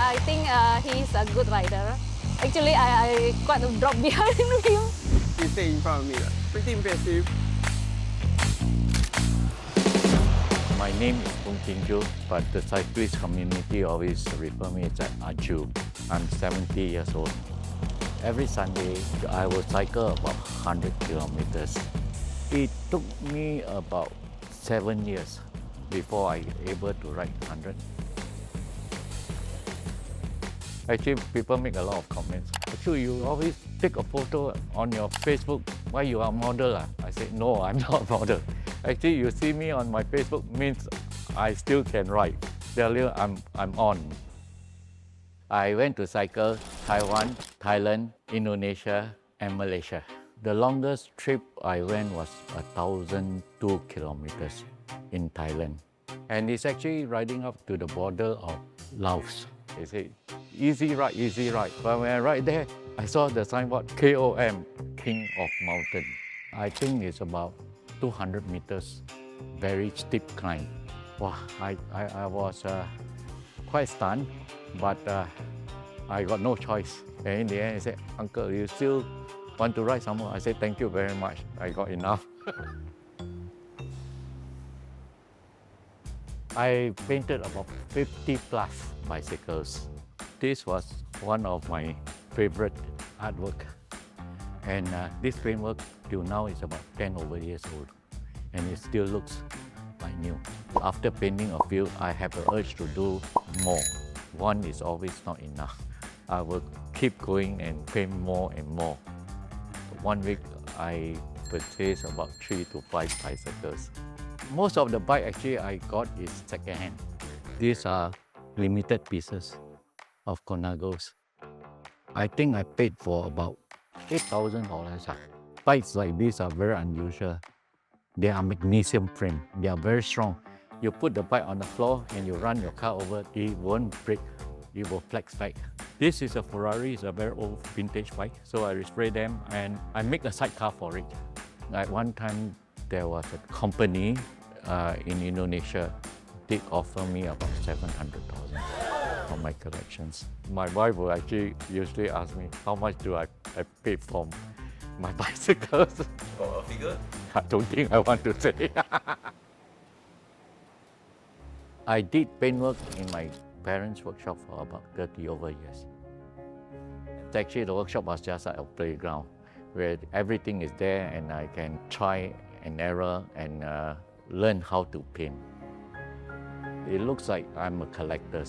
I think he's a good rider. Actually, I quite drop behind him. He stayed in front of me, pretty impressive. My name is Poon Kng Joo, but the cyclist community always refer me as Aju. I'm 70 years old. Every Sunday, I will cycle about 100 kilometers. It took me about 7 years before I able to ride 100. Actually, people make a lot of comments. Actually, you always take a photo on your Facebook. Why you are a model? I say, no, I'm not a model. Actually, you see me on my Facebook means I still can ride. Tell you, I'm on. I went to cycle Taiwan, Thailand, Indonesia, and Malaysia. The longest trip I went was 1,002 kilometers in Thailand. And it's actually riding up to the border of Laos. They say, easy ride, easy ride. But when I ride there, I saw the signboard KOM, King of Mountain. I think it's about 200 meters, very steep climb. Wow, I was quite stunned, but I got no choice. And in the end, he said, Uncle, you still want to ride some more? I said, thank you very much. I got enough. I painted about 50 plus bicycles. This was one of my favorite artwork. And this framework till now is about 10 over years old. And it still looks like new. After painting a few, I have the urge to do more. One is always not enough. I will keep going and paint more and more. 1 week, I purchase about 3 to 5 bicycles. Most of the bike actually I got is second-hand. These are limited pieces of Conagos. I think I paid for about $8,000. Bikes like these are very unusual. They are magnesium frame. They are very strong. You put the bike on the floor and you run your car over, it won't break. It will flex back. This is a Ferrari, it's a very old vintage bike. So I respray them and I make a sidecar for it. Like one time there was a company in Indonesia did offer me about 700,000 for my collections. My wife will actually usually ask me, how much do I pay for my bicycles? Got a figure? I don't think I want to say. I did paintwork in my parents' workshop for about 30 over years. Actually, the workshop was just like a playground where everything is there and I can try and error and learn how to paint. It looks like I'm a collector,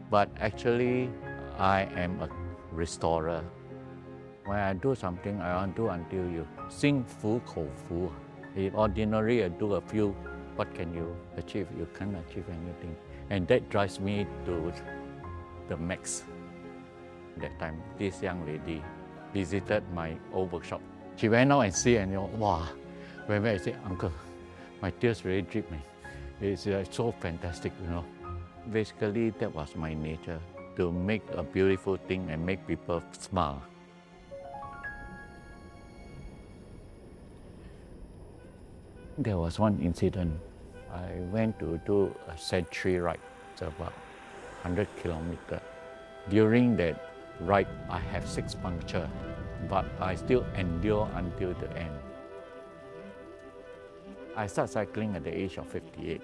but actually I am a restorer. When I do something, I want to do until you sing fu kou fu. If ordinary I do a few, what can you achieve? You can't achieve anything. And that drives me to the max. That time, this young lady visited my old workshop. She went out and see and wow. When I said, Uncle, my tears really drip, man. It's so fantastic, you know. Basically, that was my nature, to make a beautiful thing and make people smile. There was one incident. I went to do a century ride. It's about 100 kilometers. During that ride, I have 6 punctures, but I still endure until the end. I started cycling at the age of 58.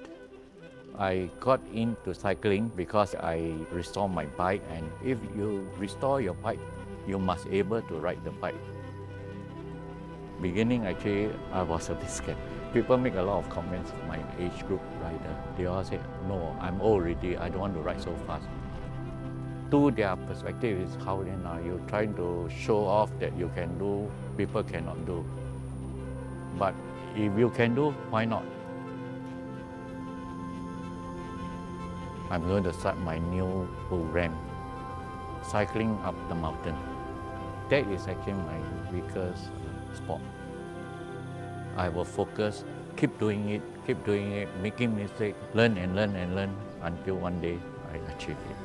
I got into cycling because I restored my bike, and if you restore your bike, you must be able to ride the bike. Beginning, actually, I was a bit scared. People make a lot of comments, my age group rider. They all say, no, I'm old already, I don't want to ride so fast. To their perspective is how then are you trying to show off that you can do, people cannot do. But if you can do, why not? I'm going to start my new program, cycling up the mountain. That is actually my weakest sport. I will focus, keep doing it, making mistakes, learn and learn and learn until one day I achieve it.